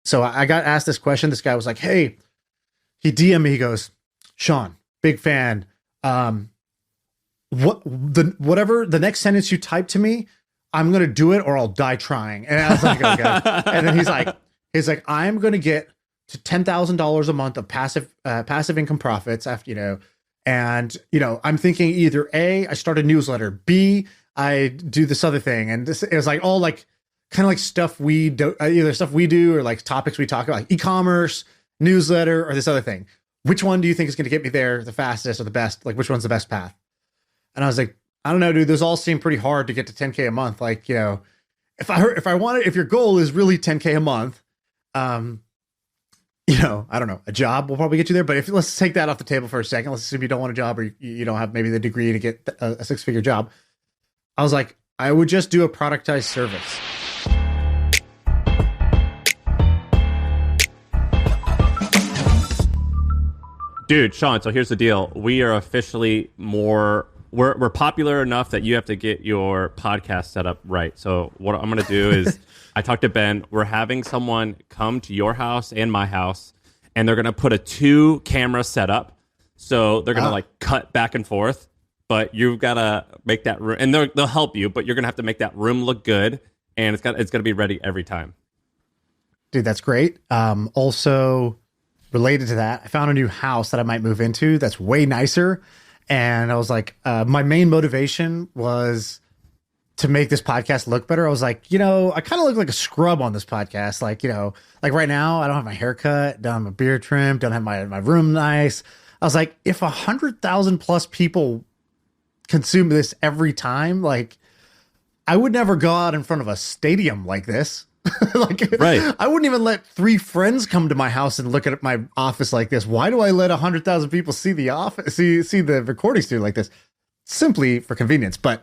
So I got asked this question. This guy was like, hey, he DM'd me. He goes, Shaan, big fan. Whatever the next sentence you type to me, I'm going to do it or I'll die trying. And I was like, okay. And then he's like, I'm going to get to $10,000 a month of passive income profits after, and, I'm thinking either A, I start a newsletter, B, I do this other thing. And it was like all like, kind of like stuff we do, either stuff we do or like topics we talk about, like e-commerce, newsletter, or this other thing. Which one do you think is going to get me there the fastest or the best? Like, which one's the best path? And I was like, I don't know, dude, those all seem pretty hard to get to 10K a month. Like, if your goal is really 10K a month, I don't know, a job will probably get you there. But let's take that off the table for a second. Let's assume you don't want a job or you don't have maybe the degree to get a 6-figure job. I was like, I would just do a productized service. Dude, Shaan, so here's the deal. We are officially we're popular enough that you have to get your podcast set up right. So what I'm going to do is I talked to Ben. We're having someone come to your house and my house, and they're going to put a 2-camera setup. So they're going to like cut back and forth, but you've got to make that room, and they'll help you, but you're going to have to make that room look good, and it's going to be ready every time. Dude, that's great. Also related to that, I found a new house that I might move into that's way nicer. And I was like, my main motivation was to make this podcast look better. I was like, I kind of look like a scrub on this podcast. Like, like right now, I don't have my hair cut, don't have my beard trimmed, don't have my room nice. I was like, if 100,000 plus people consume this every time, like I would never go out in front of a stadium like this. Right. I wouldn't even let 3 friends come to my house and look at my office like this. Why do I let 100,000 people see the office, see the recording studio like this? Simply for convenience. But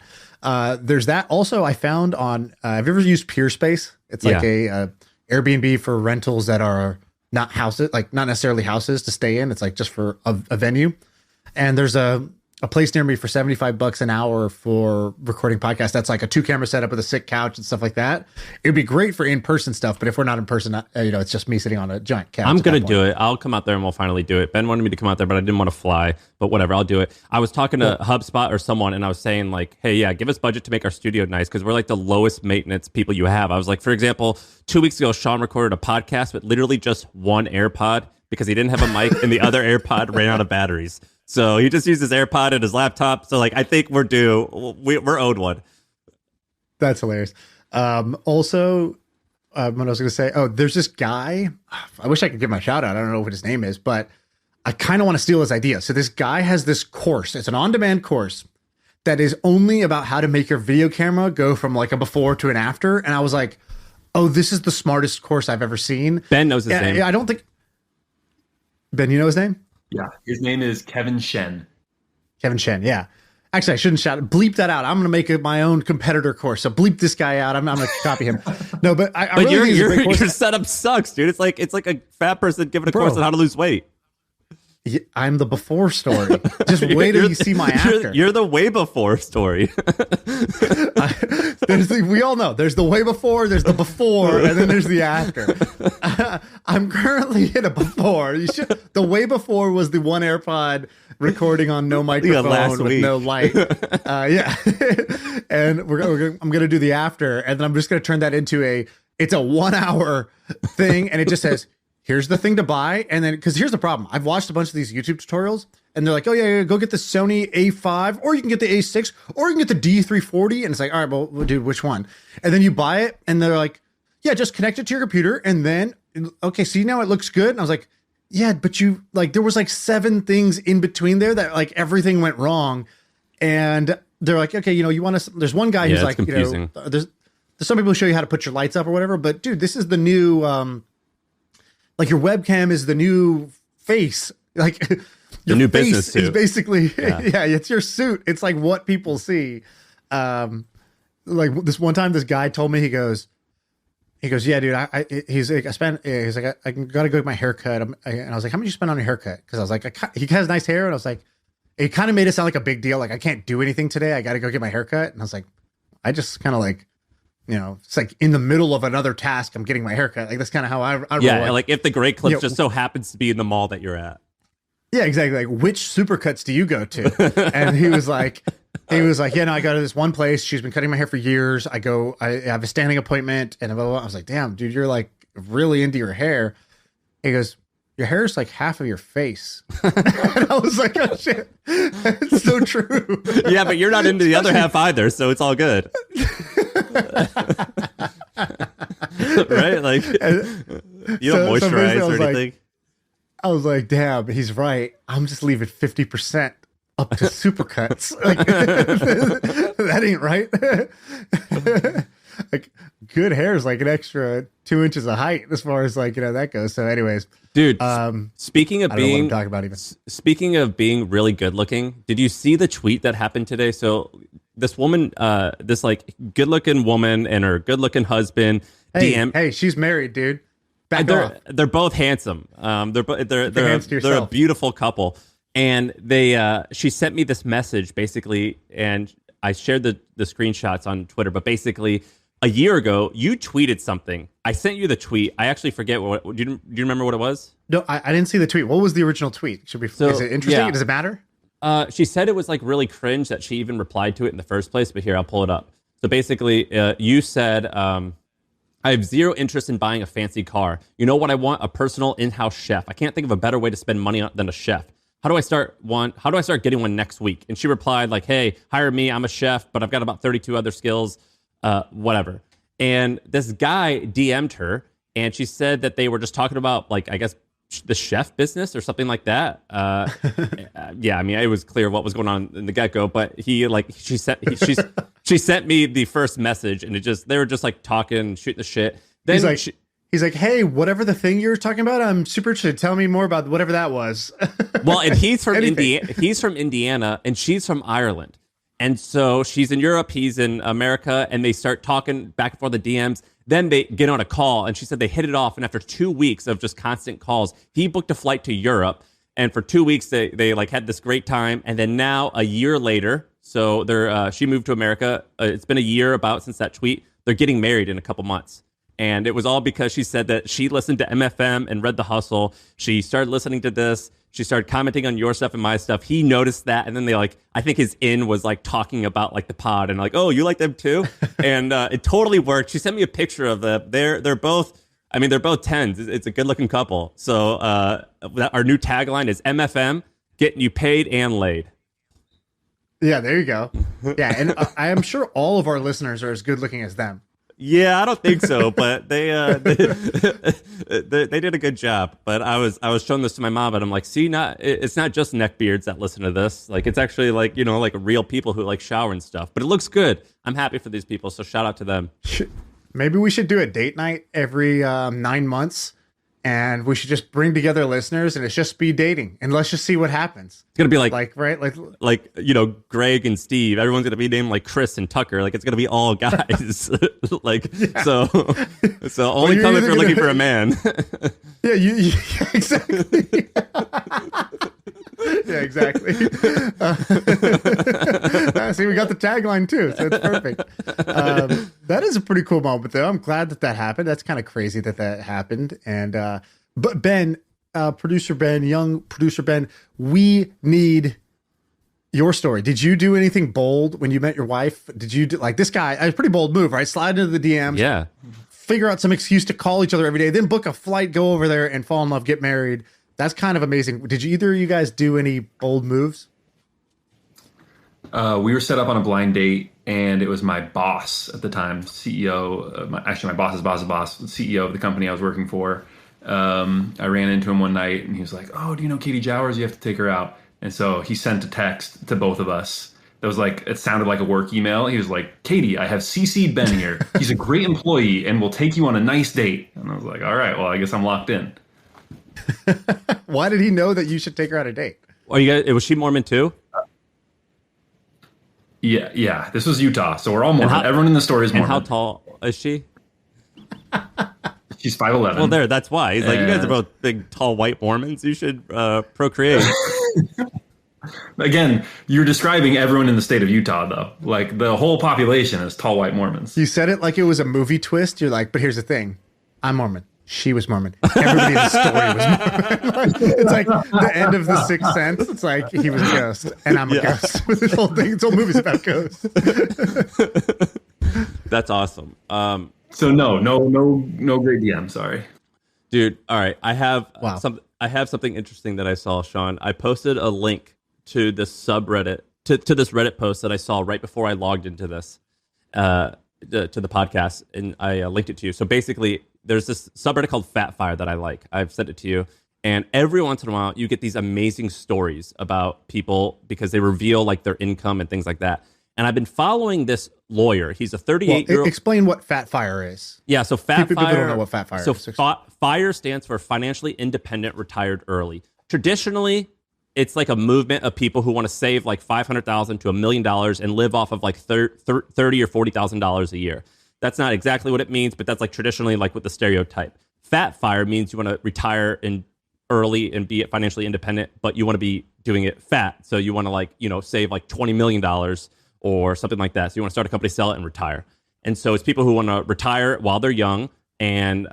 there's that. Also, I found on have you ever used Peerspace? It's like a Airbnb for rentals that are not houses, like not necessarily houses to stay in. It's like just for a venue. And there's a place near me for $75 an hour for recording podcasts. That's like a 2-camera setup with a sick couch and stuff like that. It'd be great for in-person stuff, but if we're not in person, it's just me sitting on a giant couch. I'm going to do it. I'll come out there and we'll finally do it. Ben wanted me to come out there, but I didn't want to fly, but whatever, I'll do it. I was talking to HubSpot or someone, and I was saying like, hey, yeah, give us budget to make our studio nice, because we're like the lowest maintenance people you have. I was like, for example, 2 weeks ago, Shaan recorded a podcast with literally just one AirPod because he didn't have a mic and the other AirPod ran out of batteries. So he just used his AirPod and his laptop. So like, I think we're due. We're owed one. That's hilarious. Also, what I was going to say, there's this guy. I wish I could give him a shout out. I don't know what his name is, but I kind of want to steal his idea. So this guy has this course. It's an on-demand course that is only about how to make your video camera go from like a before to an after. And I was like, oh, this is the smartest course I've ever seen. Ben knows his name. I don't think. Ben, you know his name? Yeah, his name is Kevin Shen. Kevin Shen, yeah. Actually, I shouldn't shout it. Bleep that out. I'm going to make my own competitor course. So bleep this guy out. I'm going to copy him. No, but I but really think your setup sucks, dude. It's like a fat person giving a course on how to lose weight. I'm the before story. Just wait till you see my after. You're the way before story. We all know there's the way before, there's the before, and then there's the after. I'm currently in a before. The way before was the one AirPod recording on no microphone with no light. Yeah, and I'm gonna do the after, and then I'm just gonna turn that into it's a 1 hour thing, and it just says, here's the thing to buy. And then, because here's the problem. I've watched a bunch of these YouTube tutorials, and they're like, oh, yeah, go get the Sony A5, or you can get the A6, or you can get the D340. And it's like, all right, well, dude, which one? And then you buy it, and they're like, yeah, just connect it to your computer. And then, okay, see, now it looks good. And I was like, yeah, but there was like 7 things in between there that like everything went wrong. And they're like, okay, you want to, there's one guy who's like, confusing. There's some people who show you how to put your lights up or whatever. But dude, this is the new, like your webcam is the new face, like the new business suit. Is basically, yeah, it's your suit. It's like what people see. Like this one time, this guy told me, he goes, yeah, dude, he's like, I gotta go get my haircut. And I was like, how much you spend on your haircut? Because I was like, he has nice hair, and I was like, it kind of made it sound like a big deal. Like, I can't do anything today. I got to go get my haircut. And I was like, I just kind of like it's like in the middle of another task, I'm getting my haircut. Like that's kind of how I roll. Yeah, like if the Great Clips just so happens to be in the mall that you're at. Yeah, exactly. Like, which Supercuts do you go to? And he was like, yeah, no, I go to this one place. She's been cutting my hair for years. I have a standing appointment, and blah, blah, blah. I was like, damn, dude, you're like really into your hair. He goes, your hair is like half of your face. And I was like, oh shit, it's so true. Yeah, but you're not into the other half either, so it's all good. Right? Like, you don't moisturize or anything. I was like, damn, he's right. I'm just leaving 50% up to Supercuts. Like, that ain't right. Like, good hair is like an extra 2 inches of height as far as like, that goes. So anyways, dude, speaking of being really good looking, did you see the tweet that happened today? So this woman, this like good looking woman and her good looking husband, hey, she's married, dude. They're both handsome. They're a beautiful couple, and she sent me this message basically, and I shared the screenshots on Twitter. But basically, a year ago, you tweeted something. I sent you the tweet. I actually forget what. Do you remember what it was? No, I didn't see the tweet. What was the original tweet? Is it interesting? Yeah. Does it matter? She said it was like really cringe that she even replied to it in the first place. But here, I'll pull it up. So basically, you said. I have zero interest in buying a fancy car. You know what I want? A personal in-house chef. I can't think of a better way to spend money than a chef. How do I start getting one next week? And she replied like, hey, hire me. I'm a chef, but I've got about 32 other skills, whatever. And this guy DM'd her, and she said that they were just talking about like, I guess, the chef business or something like that. Yeah, I mean, it was clear what was going on in the get-go, but she sent me the first message, and they were just like talking, shooting the shit. Then he's like, hey, whatever the thing you were talking about, I'm super interested. Tell me more about whatever that was. Well, and he's from Indiana. He's from Indiana, and she's from Ireland. And so she's in Europe, he's in America, and they start talking back and forth the DMs. Then they get on a call, and she said they hit it off. And after 2 weeks of just constant calls, he booked a flight to Europe. And for 2 weeks, they like had this great time. And then now, a year later, so she moved to America. It's been a year about since that tweet. They're getting married in a couple months. And it was all because she said that she listened to MFM and read The Hustle. She started listening to this. She started commenting on your stuff and my stuff. He noticed that, and then I think his was like talking about like the pod and like, oh, you like them too? And it totally worked. She sent me a picture of them. They're both 10s. It's a good looking couple. So our new tagline is MFM, getting you paid and laid. Yeah, there you go. Yeah, and I am sure all of our listeners are as good looking as them. Yeah, I don't think so, but they did a good job. But I was showing this to my mom, and I'm like, see, it's not just neckbeards that listen to this. Like, it's actually like real people who like shower and stuff. But it looks good. I'm happy for these people, so shout out to them. Maybe we should do a date night every 9 months, and we should just bring together listeners, and it's just speed dating, and let's just see what happens. It's gonna be like Greg and Steve. Everyone's gonna be named like Chris and Tucker. Like it's gonna be all guys. Like yeah. So only come if you're looking for a man. Yeah, yeah, exactly. Yeah, exactly. See, we got the tagline too, so it's perfect. That is a pretty cool moment, though. I'm glad that happened. That's kind of crazy that happened. And but Ben, producer Ben, young producer Ben, we need your story. Did you do anything bold when you met your wife? Did you do like this guy? A pretty bold move, right? Slide into the DMs. Yeah. Figure out some excuse to call each other every day, then book a flight, go over there, and fall in love, get married. That's kind of amazing. Did either of you guys do any bold moves? We were set up on a blind date, and it was my boss at the time, CEO, my boss's boss, CEO of the company I was working for. I ran into him one night, and he was like, oh, do you know Katie Jowers? You have to take her out. And so he sent a text to both of us. That was like, it sounded like a work email. He was like, Katie, I have CC'd Ben here. He's a great employee and will take you on a nice date. And I was like, all right, well, I guess I'm locked in. Why did he know that you should take her on a date? Oh, you guys, was she Mormon too? Yeah. This was Utah, so we're all Mormon. Everyone in the story is Mormon. And how tall is she? She's 5'11". Well, that's why. He's like, you guys are both big, tall, white Mormons. You should procreate. Again, you're describing everyone in the state of Utah, though. Like the whole population is tall white Mormons. You said it like it was a movie twist. You're like, but here's the thing. I'm Mormon. She was Mormon. Everybody in the story was Mormon. It's like the end of The Sixth Sense. It's like he was a ghost, and I'm a ghost. This whole thing, this whole movie's about ghosts. That's awesome. So no great DM. Sorry, dude. All right, I have something interesting that I saw, Shaan. I posted a link to this subreddit to this Reddit post that I saw right before I logged into this to the podcast, and I linked it to you. So basically, there's this subreddit called fatFIRE that I like. I've sent it to you. And every once in a while, you get these amazing stories about people because they reveal like their income and things like that. And I've been following this lawyer. He's a 38-year-old. Explain what fatFIRE is. Yeah, so fatFIRE. People don't know what fatFIRE is. So FIRE stands for Financially Independent Retired Early. Traditionally, it's like a movement of people who want to save like $500,000 to $1 million and live off of like $30,000 or $40,000 a year. That's not exactly what it means, but that's like traditionally like what the stereotype. fatFIRE means you want to retire in early and be financially independent, but you want to be doing it fat. So you want to like, save like $20 million or something like that. So you want to start a company, sell it, and retire. And so it's people who want to retire while they're young and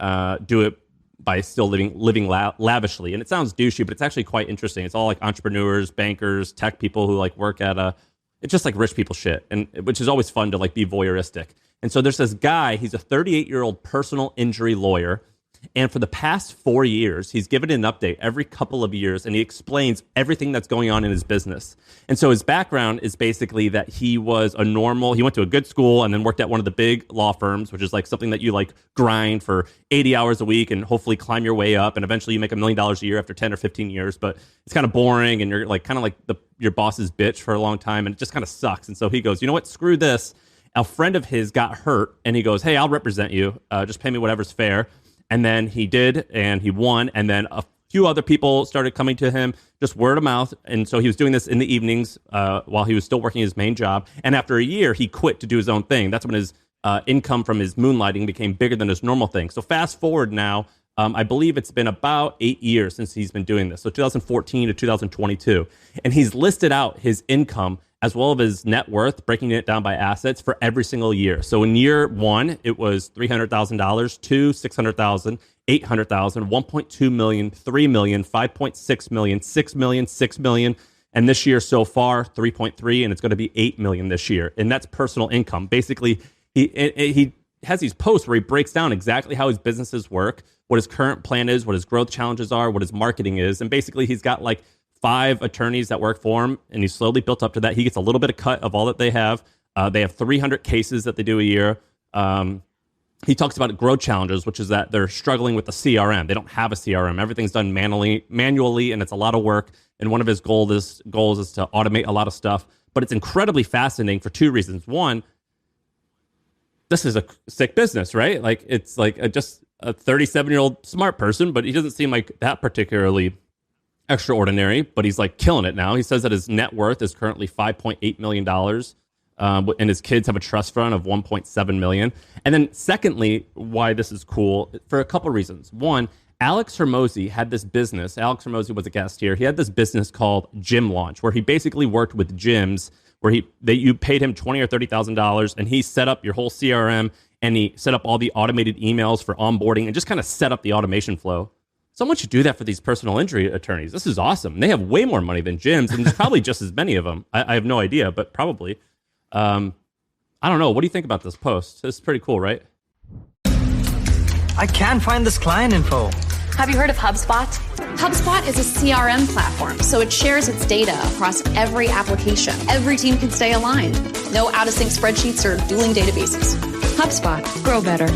do it by still living lavishly. And it sounds douchey, but it's actually quite interesting. It's all like entrepreneurs, bankers, tech people who like work at it's just like rich people shit, and which is always fun to like be voyeuristic. And so there's this guy, he's a 38-year-old personal injury lawyer. And for the past 4 years, he's given an update every couple of years, and he explains everything that's going on in his business. And so his background is basically that he was he went to a good school and then worked at one of the big law firms, which is like something that you like grind for 80 hours a week and hopefully climb your way up. And eventually you make $1 million a year after 10 or 15 years, but it's kind of boring. And you're like, kind of like your boss's bitch for a long time. And it just kind of sucks. And so he goes, you know what, screw this. A friend of his got hurt and he goes, hey, I'll represent you. Just pay me whatever's fair. And then he did, and he won. And then a few other people started coming to him, just word of mouth. And so he was doing this in the evenings while he was still working his main job. And after a year, he quit to do his own thing. That's when his income from his moonlighting became bigger than his normal thing. So fast forward now, I believe it's been about 8 years since he's been doing this. So 2014 to 2022. And he's listed out his income as well as his net worth, breaking it down by assets for every single year. So in year one, it was $300,000, 2, 600,000, 800,000, 1.2 million, 3 million, 5.6 million, 6 million, 6 million. And this year so far, 3.3, and it's going to be 8 million this year. And that's personal income. Basically, he has these posts where he breaks down exactly how his businesses work, what his current plan is, what his growth challenges are, what his marketing is. And basically, he's got like 5 attorneys that work for him, and he's slowly built up to that. He gets a little bit of cut of all that they have. They have 300 cases that they do a year. He talks about growth challenges, which is that they're struggling with the CRM. They don't have a CRM. Everything's done manually, and it's a lot of work. And one of his goals is to automate a lot of stuff. But it's incredibly fascinating for 2 reasons. One, this is a sick business, right? Like it's like just a 37-year-old smart person, but he doesn't seem like that particularly extraordinary, but he's like killing it now. He says that his net worth is currently $5.8 million, and his kids have a trust fund of $1.7 million. And then secondly, why this is cool, for a couple of reasons. One, Alex Hormozi had this business. Alex Hormozi was a guest here. He had this business called Gym Launch, where he basically worked with gyms where you paid him $20,000 or $30,000, and he set up your whole CRM, and he set up all the automated emails for onboarding and just kind of set up the automation flow. Someone should do that for these personal injury attorneys. This is awesome. They have way more money than gyms, and there's probably just as many of them. I have no idea, but probably. I don't know. What do you think about this post? This is pretty cool, right? I can't find this client info. Have you heard of HubSpot? HubSpot is a CRM platform, so it shares its data across every application. Every team can stay aligned. No out-of-sync spreadsheets or dueling databases. HubSpot. Grow better.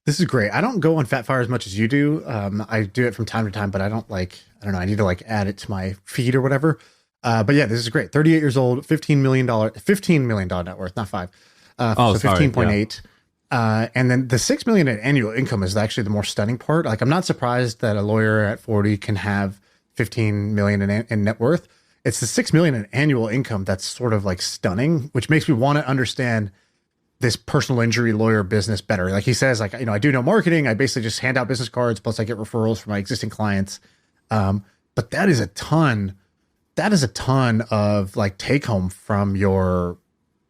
This is great. I don't go on fatFIRE as much as you do. I do it from time to time, but I don't I need to like add it to my feed or whatever. But yeah, this is great. 38 years old, $15 million net worth, not 5. So 15.8. Yeah. And then the 6 million in annual income is actually the more stunning part. Like, I'm not surprised that a lawyer at 40 can have 15 million in net worth. It's the 6 million in annual income that's sort of like stunning, which makes me want to understand this personal injury lawyer business better. Like he says, like, I do no marketing. I basically just hand out business cards. Plus I get referrals from my existing clients. but that is a ton of like take home from your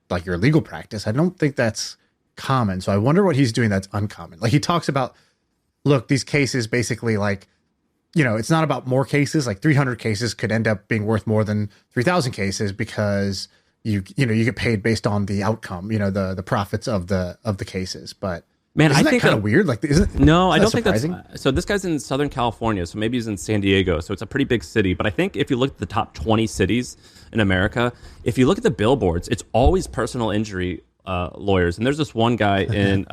legal practice. I don't think that's common. So I wonder what he's doing that's uncommon. Like he talks about, look, these cases basically like, it's not about more cases. Like 300 cases could end up being worth more than 3,000 cases because you get paid based on the outcome, the profits of the cases. But man, isn't I think that kind of weird? Like, no, I don't surprising? think that's so. This guy's in Southern California, so maybe he's in San Diego. So it's a pretty big city. But I think if you look at the top 20 cities in America, if you look at the billboards, it's always personal injury lawyers. And there's this one guy in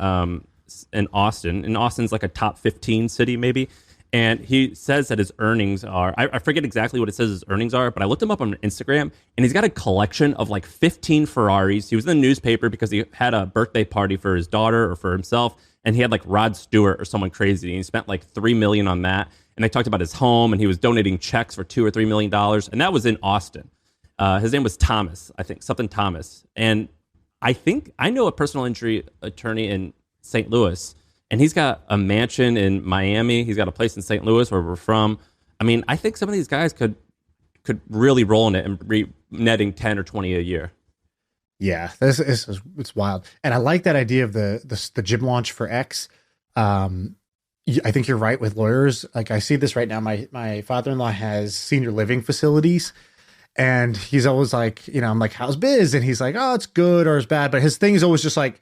Austin. And Austin's like a top 15 city, maybe. And he says that his earnings are, I forget exactly what it says his earnings are, but I looked him up on Instagram and he's got a collection of like 15 Ferraris. He was in the newspaper because he had a birthday party for his daughter or for himself. And he had like Rod Stewart or someone crazy. And he spent like $3 million on that. And they talked about his home and he was donating checks for $2 or $3 million. And that was in Austin. His name was Thomas, I think, something Thomas. And I think I know a personal injury attorney in St. Louis. And he's got a mansion in Miami. He's got a place in St. Louis where we're from. I mean, I think some of these guys could really roll in it and be netting 10 or 20 a year. Yeah, it's wild. And I like that idea of the gym launch for X. I think you're right with lawyers. Like I see this right now. My father-in-law has senior living facilities. And he's always like, I'm like, how's biz? And he's like, oh, it's good or it's bad. But his thing is always just like,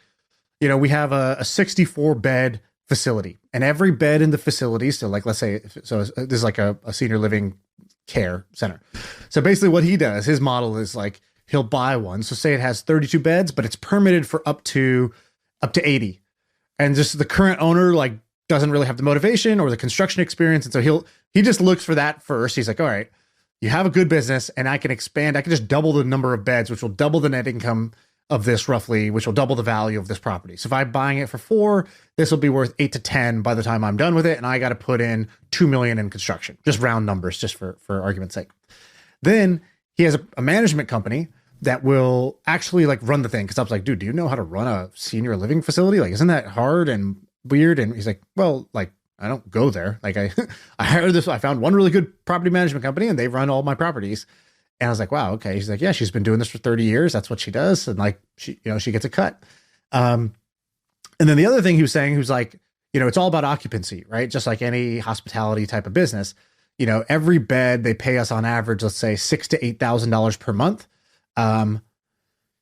we have a 64 bed facility and every bed in the facility. So like, let's say, this is like a senior living care center. So basically what he does, his model is like, he'll buy one. So say it has 32 beds, but it's permitted for up to 80. And just the current owner, like doesn't really have the motivation or the construction experience. And so he just looks for that first. He's like, all right, you have a good business and I can expand. I can just double the number of beds, which will double the net income of this roughly, which will double the value of this property. So if I'm buying it for 4, this will be worth 8 to 10 by the time I'm done with it. And I got to put in 2 million in construction, just round numbers, just for argument's sake. Then he has a management company that will actually like run the thing. Cause I was like, dude, do you know how to run a senior living facility? Like, isn't that hard and weird? And he's like, well, like, I don't go there. Like I hired I found one really good property management company and they run all my properties. And I was like, wow, okay. He's like, yeah, she's been doing this for 30 years. That's what she does. And like, she gets a cut. And then the other thing he was saying, he was like, it's all about occupancy, right? Just like any hospitality type of business, every bed they pay us on average, let's say $6,000 to $8,000 per month.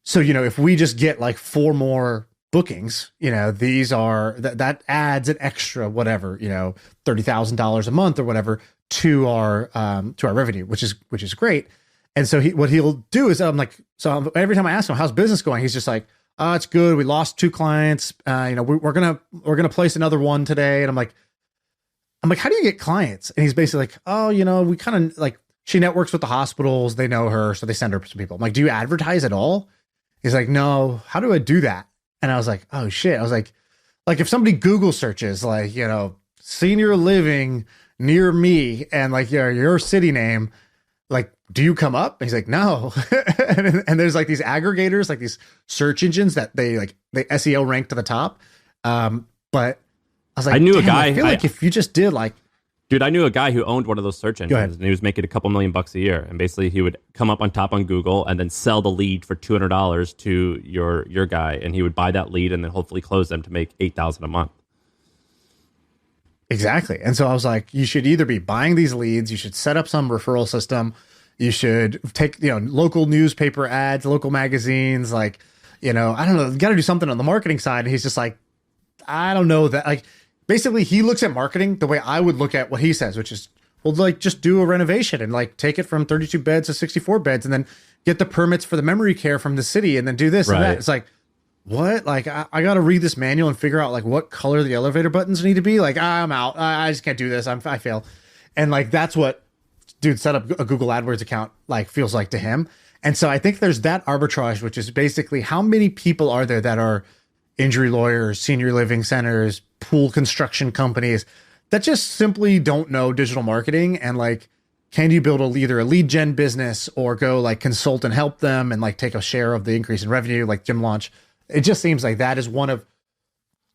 So, if we just get like 4 more bookings, these are, that adds an extra, whatever, $30,000 a month or whatever to our revenue, which is great. And so what he'll do is every time I ask him, how's business going? He's just like, oh, it's good. We lost 2 clients. We're going to place another one today. And I'm like, how do you get clients? And he's basically like, oh, we kind of like, she networks with the hospitals. They know her. So they send her some people. I'm like, do you advertise at all? He's like, no, how do I do that? And I was like, oh shit. I was like if somebody Google searches like, senior living near me and like your city name, like, do you come up? And he's like, no. and there's like these aggregators, like these search engines that they SEO rank to the top. But I was like, I knew a guy. I feel like if you just did like, dude, I knew a guy who owned one of those search engines and he was making a couple $1 million a year. And basically he would come up on top on Google and then sell the lead for $200 to your guy. And he would buy that lead and then hopefully close them to make $8,000 a month. Exactly. And so I was like, you should either be buying these leads, you should set up some referral system, you should take, local newspaper ads, local magazines, like, I don't know, you got to do something on the marketing side. And he's just like, I don't know that. Like, basically he looks at marketing the way I would look at what he says, which is, well, like just do a renovation and like take it from 32 beds to 64 beds and then get the permits for the memory care from the city and then do this and that. It's like, what? Like, I got to read this manual and figure out like what color the elevator buttons need to be. Like, I'm out. I just can't do this. I fail. And like, that's what dude set up a Google AdWords account like feels like to him. And so I think there's that arbitrage, which is basically how many people are there that are injury lawyers, senior living centers, pool construction companies that just simply don't know digital marketing. And like, can you build either a lead gen business or go like consult and help them and like take a share of the increase in revenue, like gym launch? It just seems like that is one of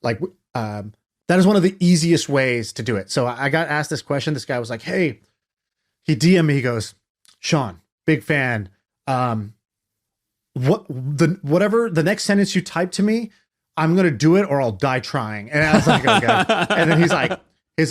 the easiest ways to do it. So I got asked this question. This guy was like, hey, he DM me, he goes, Shaan, big fan. Whatever the next sentence you type to me, I'm going to do it or I'll die trying. And I was like, okay. And then he's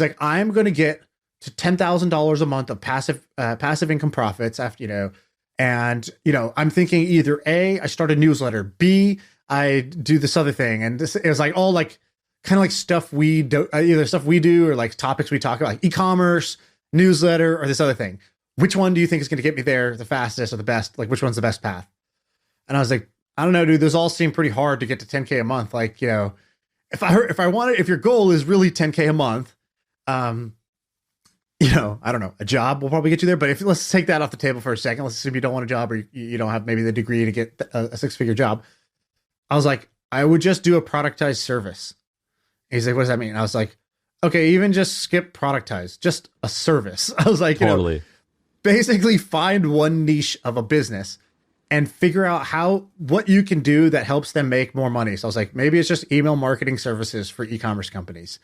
like, I'm going to get to $10,000 a month of passive income profits after, and, I'm thinking either A, I start a newsletter, B, I do this other thing. And it was like all like kind of like stuff we do, either stuff we do or like topics we talk about, like e-commerce, newsletter, or this other thing. Which one do you think is going to get me there the fastest or the best? Like, which one's the best path? And I was like, I don't know, dude, those all seem pretty hard to get to 10K a month. Like, if your goal is really 10K a month, I don't know, a job will probably get you there. But let's take that off the table for a second. Let's assume you don't want a job, or you don't have maybe the degree to get a 6-figure job. I was like, I would just do a productized service. He's like, what does that mean? I was like, okay, even just skip productized, just a service. I was like, totally. Basically find one niche of a business and figure out what you can do that helps them make more money. So I was like, maybe it's just email marketing services for e-commerce companies.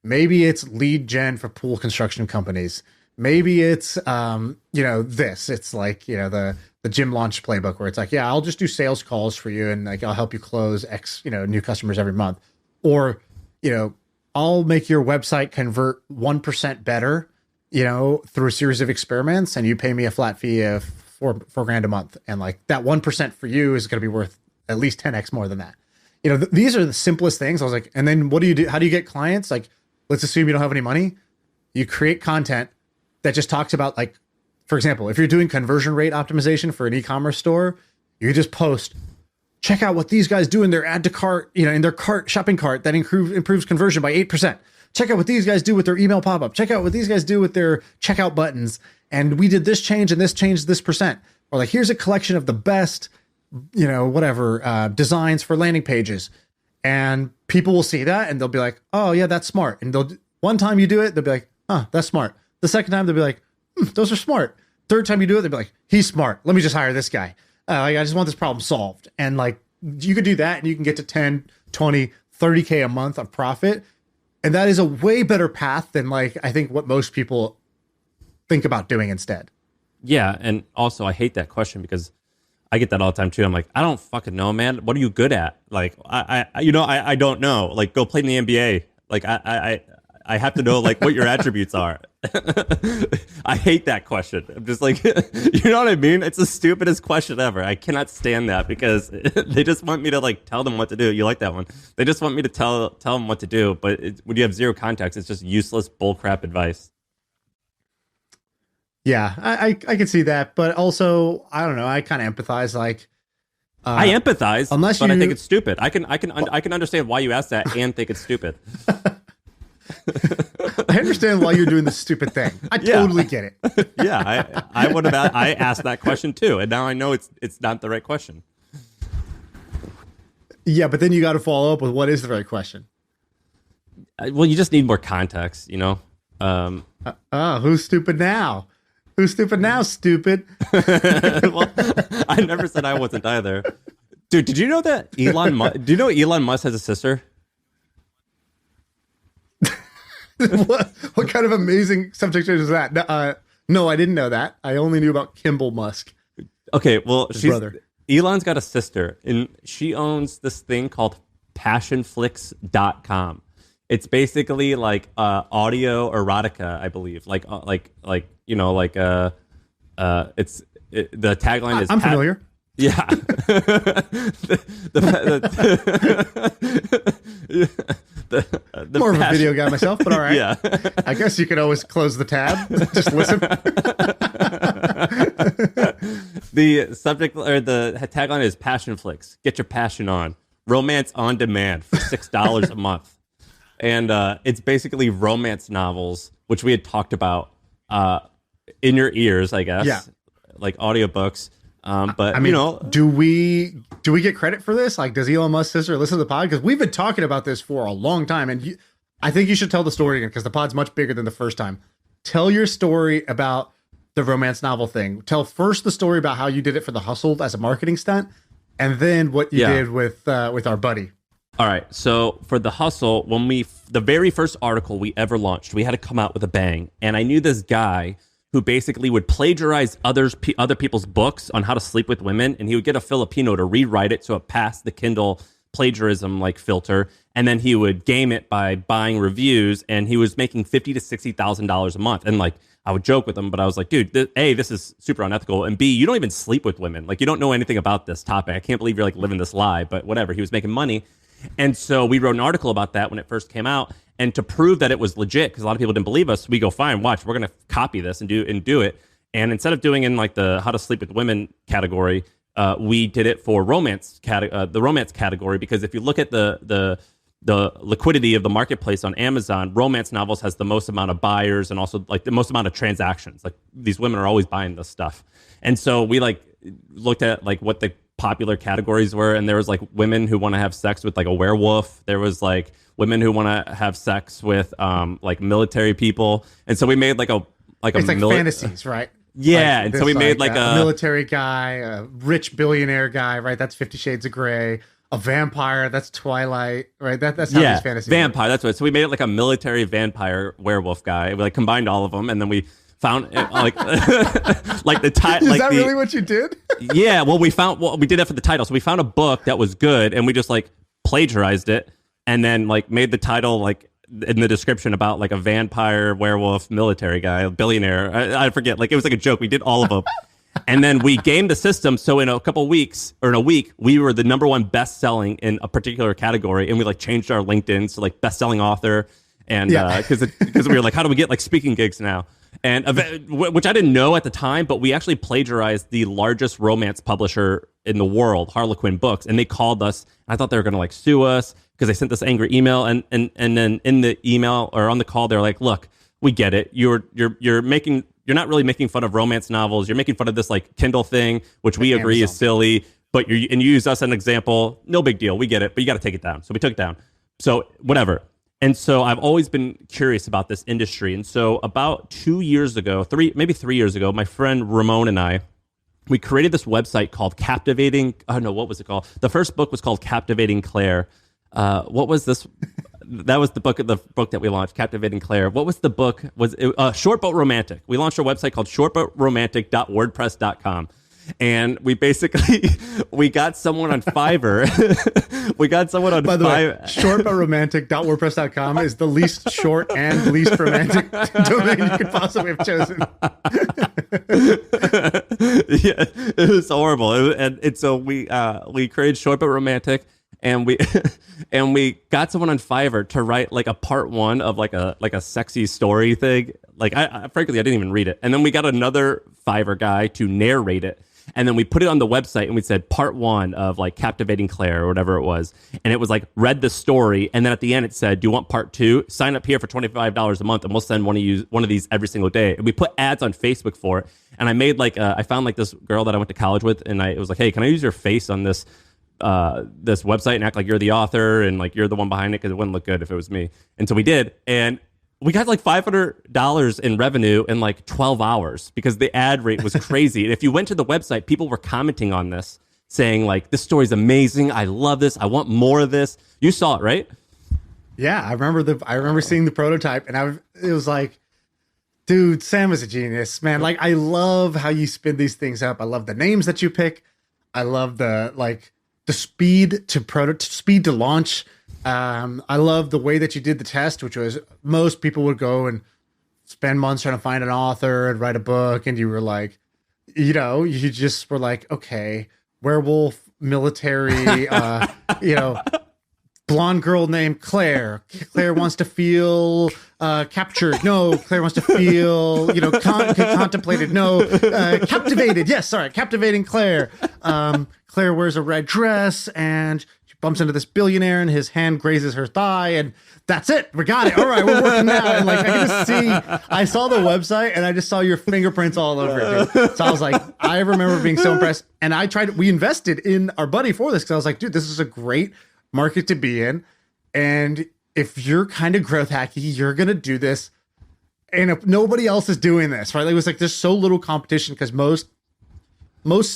Maybe it's lead gen for pool construction companies. Maybe it's, this. It's like, the gym launch playbook where it's like, yeah, I'll just do sales calls for you and like I'll help you close X, new customers every month. Or, I'll make your website convert 1% better, through a series of experiments, and you pay me a flat fee of $4,000 a month. And like that 1% for you is going to be worth at least 10x more than that. These are the simplest things. I was like, and then what do you do? How do you get clients? Like, let's assume you don't have any money. You create content that just talks about, like, for example, if you're doing conversion rate optimization for an e-commerce store, you just post, check out what these guys do in their add to cart, in their shopping cart that improves conversion by 8%. Check out what these guys do with their email pop-up. Check out what these guys do with their checkout buttons. And we did this change and this changed this percent. Or like, here's a collection of the best, designs for landing pages. And people will see that and they'll be like, oh yeah, that's smart. And one time you do it, they'll be like, oh, that's smart. The second time they'll be like, those are smart. Third time you do it, they'll be like, he's smart. Let me just hire this guy. I just want this problem solved. And like, you could do that and you can get to 10, 20, 30K a month of profit. And that is a way better path than like, I think what most people think about doing instead. Yeah. And also I hate that question because I get that all the time too. I'm like, I don't fucking know, man. What are you good at? Like, I don't know. Like, go play in the NBA. Like, I have to know like what your attributes are. I hate that question. I'm just like, you know what I mean? It's the stupidest question ever. I cannot stand that because they just want me to like tell them what to do. You like that one? They just want me to tell them what to do. But when you have zero context, it's just useless bullcrap advice. Yeah, I can see that, but also I don't know. I kind of empathize. Like, I empathize, but I think it's stupid. I can understand why you asked that and think it's stupid. I understand why you're doing this stupid thing. I totally get it. Yeah, I asked that question too, and now I know it's not the right question. Yeah, but then you got to follow up with what is the right question. Well, you just need more context, Who's stupid now? Who's stupid now, stupid? Well, I never said I wasn't either. Dude, did you know that do you know Elon Musk has a sister? What kind of amazing subject is that? No, I didn't know that. I only knew about Kimball Musk. Okay, well, his brother. Elon's got a sister, and she owns this thing called PassionFlix.com. It's basically like audio erotica, I believe. The tagline is I'm familiar. Yeah. More of a video guy myself, but all right. Yeah. I guess you could always close the tab. Just listen. The subject or the tagline is PassionFlix. Get your passion on. Romance on demand for $6 a month. And it's basically romance novels, which we had talked about in your ears, I guess. Yeah. Like audiobooks. But I mean, do we get credit for this? Like, does Elon Musk's sister listen to the pod? Because we've been talking about this for a long time, and I think you should tell the story again because the pod's much bigger than the first time. Tell your story about the romance novel thing. Tell first the story about how you did it for The Hustle as a marketing stunt, and then what you did with our buddy. All right. So for The Hustle, the very first article we ever launched, we had to come out with a bang, and I knew this guy who basically would plagiarize other people's books on how to sleep with women, and he would get a Filipino to rewrite it so it passed the Kindle plagiarism like filter, and then he would game it by buying reviews, and he was making $50,000 to $60,000 a month. And like, I would joke with him, but I was like, dude, A, this is super unethical, and B, you don't even sleep with women. Like, you don't know anything about this topic. I can't believe you're like living this lie, but whatever. He was making money. And so we wrote an article about that when it first came out. And to prove that it was legit, because a lot of people didn't believe us, we go, fine, watch, we're going to copy this and do it. And instead of doing in like the how to sleep with women category, we did it for the romance category, because if you look at the liquidity of the marketplace on Amazon, romance novels has the most amount of buyers and also like the most amount of transactions. Like, these women are always buying this stuff. And so we like looked at like what the popular categories were, and there was like women who want to have sex with like a werewolf. There was like women who want to have sex with like military people. And so we made like it's like fantasies, right? Yeah, like and so we made like a military guy, a rich billionaire guy, right? That's 50 Shades of Grey. A vampire, that's Twilight, right? That's how these fantasies vampire, work. that's right. So we made it like a military vampire werewolf guy. We like combined all of them, and then we found like like the title. Is that really what you did? Yeah, well, we did that for the title. So we found a book that was good, and we just like plagiarized it, and then like made the title like in the description about like a vampire, werewolf, military guy, a billionaire. I forget. Like, it was like a joke. We did all of them. And then we gamed the system. So in a couple weeks, or in a week, we were the #1 best-selling in a particular category. And we like changed our LinkedIn to like best-selling author. And because we were like, how do we get like speaking gigs now? And which I didn't know at the time, but we actually plagiarized the largest romance publisher in the world, Harlequin Books. And they called us. I thought they were going to like sue us because they sent this angry email. And then in the email or on the call, they're like, look, we get it. You're not really making fun of romance novels. You're making fun of this like Kindle thing, which we agree is silly, but you use us as an example. No big deal. We get it, but you got to take it down. So we took it down. So whatever. And so I've always been curious about this industry. And so about 2 years ago, maybe 3 years ago, my friend Ramon and I, we created this website called what was it called? The first book was called Captivating Claire. What was this? That was the book that we launched, Captivating Claire. What was the book? Was it Short But Romantic? We launched a website called shortbutromantic.wordpress.com. And we basically, we got someone on Fiverr. By the way, shortbutromantic.wordpress.com is the least short and least romantic domain you could possibly have chosen. Yeah, it was horrible. And so we created Short But Romantic. And we got someone on Fiverr to write like a part 1 of like a sexy story thing. Like frankly, I didn't even read it. And then we got another Fiverr guy to narrate it. And then we put it on the website and we said part 1 of like Captivating Claire or whatever it was. And it was like, read the story. And then at the end it said, do you want part 2? Sign up here for $25 a month and we'll send one of these every single day. And we put ads on Facebook for it. And I made like, I found like this girl that I went to college with. And it was like, hey, can I use your face on this website and act like you're the author and like you're the one behind it, because it wouldn't look good if it was me. And so we did, and we got like $500 in revenue in like 12 hours because the ad rate was crazy. And if you went to the website, people were commenting on this saying like, this story's amazing, I love this, I want more of this. You saw it, right? Yeah, I remember seeing the prototype, and it was like, dude, Sam is a genius, man. Like, I love how you spin these things up. I love the names that you pick. I love the speed to launch. I love the way that you did the test, which was most people would go and spend months trying to find an author and write a book. And you were like, you just were like, okay, werewolf, military, blonde girl named Claire. Claire wants to feel captured. No, Claire wants to feel, contemplated. No, captivated. Yes, sorry, captivating Claire. Claire wears a red dress and she bumps into this billionaire and his hand grazes her thigh, and that's it. We got it. All right, we're working now. And like, I saw the website and I just saw your fingerprints all over it, dude. So I was like, I remember being so impressed. And we invested in our buddy for this because I was like, dude, this is a great market to be in. And if you're kind of growth hacky, you're going to do this. And if nobody else is doing this, right? It was like, there's so little competition because most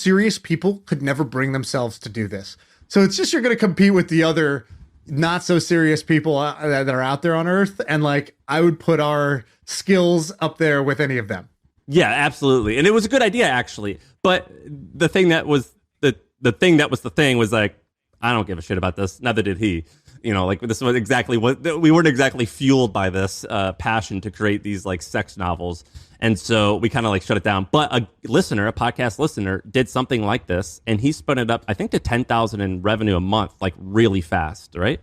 serious people could never bring themselves to do this. So it's just, you're going to compete with the other not so serious people that are out there on Earth. And like, I would put our skills up there with any of them. Yeah, absolutely. And it was a good idea, actually. But the thing that was the thing was like, I don't give a shit about this. Neither did he. You know, like this was exactly what we weren't exactly fueled by this passion to create these like sex novels. And so we kind of like shut it down. But a podcast listener did something like this, and he spun it up, I think, to 10,000 in revenue a month, like really fast, right?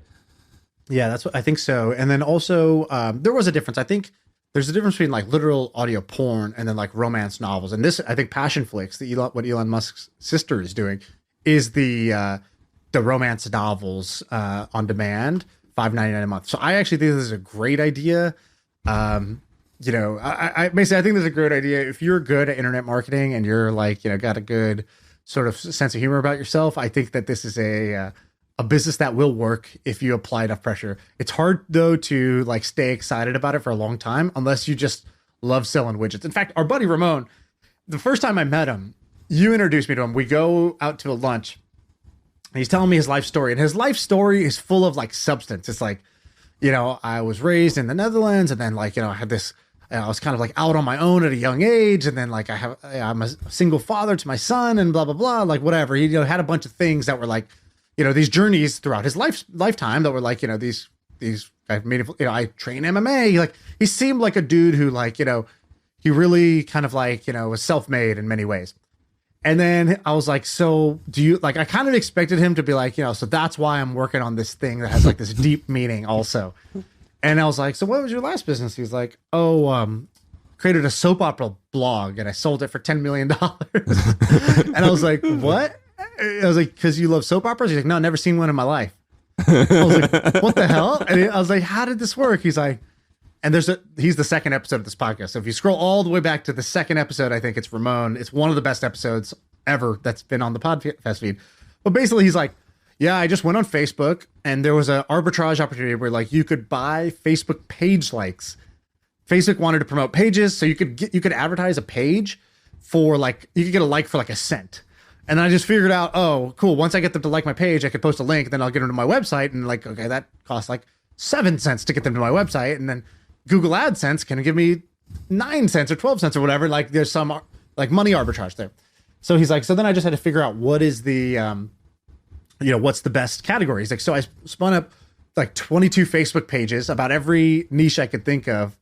Yeah, that's what I think so. And then also there was a difference. I think there's a difference between like literal audio porn and then like romance novels. And this, I think PassionFlix, what Elon Musk's sister is doing, is the romance novels on demand, $5.99 a month. So I actually think this is a great idea. You know, I basically I think this is a great idea if you're good at internet marketing and you're like, you know, got a good sort of sense of humor about yourself. I think that this is a business that will work if you apply enough pressure. It's hard though to like stay excited about it for a long time unless you just love selling widgets. In fact, our buddy Ramon, the first time I met him, you introduced me to him. We go out to a lunch. And he's telling me his life story, and his life story is full of like substance. It's like, you know, I was raised in the Netherlands, and then like, you know, I was kind of like out on my own at a young age, and then like I'm a single father to my son, and blah blah blah, like whatever. He, you know, had a bunch of things that were like, you know, these journeys throughout his lifetime that were like, you know, these I've made, you know, I train MMA. He seemed like a dude who like, you know, he really kind of like, you know, was self-made in many ways. And then I was like, so do you like, I kind of expected him to be like, you know, so that's why I'm working on this thing that has like this deep meaning also. And I was like, so what was your last business? He was like, created a soap opera blog and I sold it for $10 million. And I was like, what? I was like, because you love soap operas? He's like, no, never seen one in my life. I was like, what the hell? And I was like, how did this work? He's like, and he's the second episode of this podcast. So if you scroll all the way back to the second episode, I think it's Ramon. It's one of the best episodes ever that's been on the podcast feed. But basically he's like, yeah, I just went on Facebook and there was an arbitrage opportunity where like you could buy Facebook page likes. Facebook wanted to promote pages. So you could advertise a page for like, you could get a like for like a cent. And then I just figured out, oh, cool. Once I get them to like my page, I could post a link, then I'll get them to my website. And like, okay, that costs like 7 cents to get them to my website. And then Google AdSense can give me 9 cents or 12 cents or whatever. Like there's some like money arbitrage there. So he's like, so then I just had to figure out what is the, you know, what's the best category. He's like, so I spun up like 22 Facebook pages about every niche I could think of.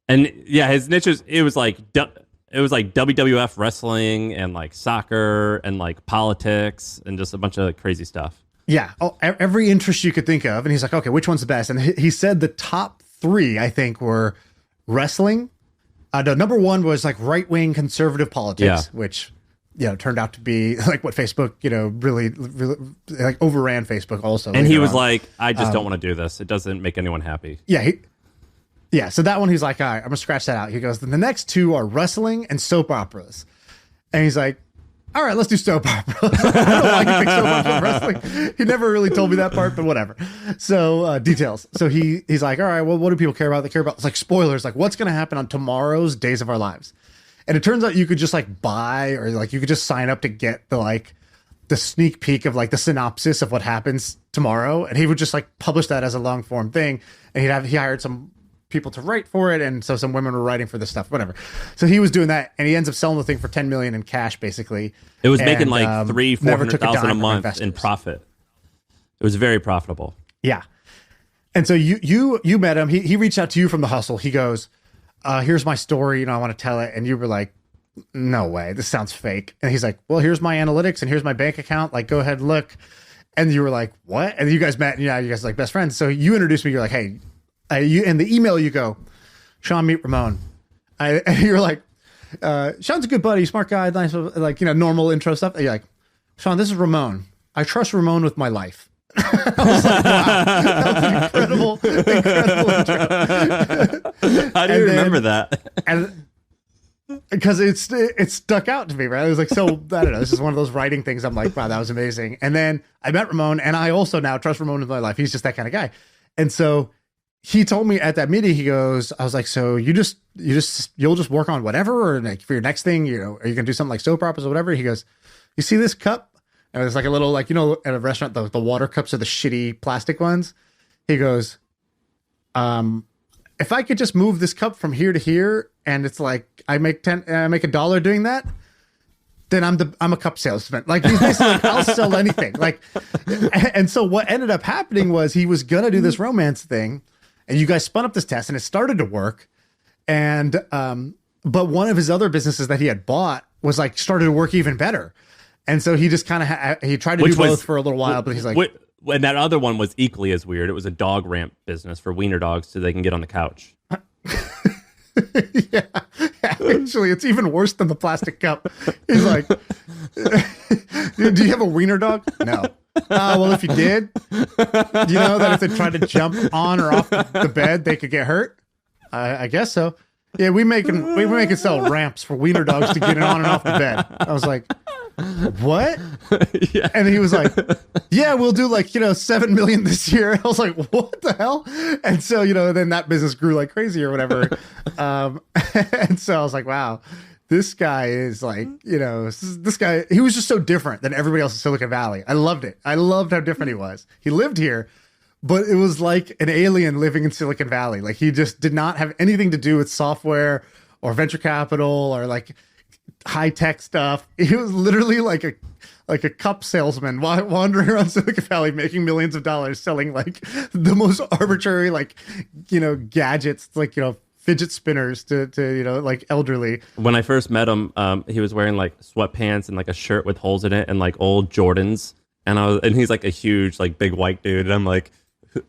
And yeah, his niches, it was like WWF wrestling and like soccer and like politics and just a bunch of crazy stuff. Yeah. Every interest you could think of. And he's like, okay, which one's the best? And he said the top 3, I think, were wrestling. No, number 1 was like right-wing conservative politics, which, you know, turned out to be like what Facebook, you know, really like overran Facebook also. And he was like, I just don't want to do this. It doesn't make anyone happy. Yeah. Yeah. So that one, he's like, all right, I'm gonna scratch that out. He goes, then the next 2 are wrestling and soap operas. And he's like, all right, let's do soap opera. I don't know why he picked soap opera and wrestling. He never really told me that part, but whatever. So details. So he's like, all right, well, what do people care about? They care about, it's like spoilers, like what's going to happen on tomorrow's Days of Our Lives. And it turns out you could just like buy, or like you could just sign up to get the sneak peek of like the synopsis of what happens tomorrow. And he would just like publish that as a long form thing. And he hired some people to write for it, and so some women were writing for this stuff, whatever. So he was doing that, and he ends up selling the thing for $10 million in cash, basically. It was making like $300,000-$400,000 a month in profit. It was very profitable. Yeah. And so you met him. He reached out to you from the hustle. He goes, here's my story, you know, I want to tell it. And you were like, no way, this sounds fake. And he's like, well, here's my analytics and here's my bank account, like go ahead and look. And you were like, what? And you guys met, and yeah, you guys are like best friends. So you introduced me. You're like, hey, you in the email you go, Shaan, meet Ramon. And you're like, Shaan's a good buddy, smart guy, nice, like, you know, normal intro stuff. And you're like, Shaan, this is Ramon. I trust Ramon with my life. I was like, wow, that was an incredible intro. How do you remember that? And because it stuck out to me, right? I was like, so I don't know. This is one of those writing things. I'm like, wow, that was amazing. And then I met Ramon, and I also now trust Ramon with my life. He's just that kind of guy. And so he told me at that meeting, he goes, I was like, so you'll just work on whatever, or like for your next thing, you know, are you gonna do something like soap operas or whatever? He goes, you see this cup? And it's like a little, like, you know, at a restaurant, the water cups are the shitty plastic ones. He goes, if I could just move this cup from here to here, and it's like I make $1 doing that, then I'm a cup salesman. Like he's basically like, I'll sell anything. Like, and so what ended up happening was he was gonna do this romance thing, and you guys spun up this test, and it started to work. And but one of his other businesses that he had bought was like started to work even better. And so he just kind of he tried to do both for a little while, but he's like, and that other one was equally as weird. It was a dog ramp business for wiener dogs so they can get on the couch. Yeah, actually, it's even worse than the plastic cup. He's like, do you have a wiener dog? No. Well, if you did, do you know that if they tried to jump on or off the bed, they could get hurt? I guess so. Yeah, we make it sell ramps for wiener dogs to get on and off the bed. I was like, what? Yeah. And he was like, yeah, we'll do like, 7 million this year. I was like, what the hell? And so, then that business grew like crazy or whatever. And so I was like, wow, this guy is like, this guy, he was just so different than everybody else in Silicon Valley. I loved it. I loved how different he was. He lived here, but it was like an alien living in Silicon Valley. Like he just did not have anything to do with software or venture capital or like high tech stuff. He was literally like a cup salesman wandering around Silicon Valley, making millions of dollars, selling like the most arbitrary, gadgets, like, fidget spinners to like elderly. When I first met him, he was wearing like sweatpants and like a shirt with holes in it and like old Jordans. And he's like a huge, like big white dude. And I'm like,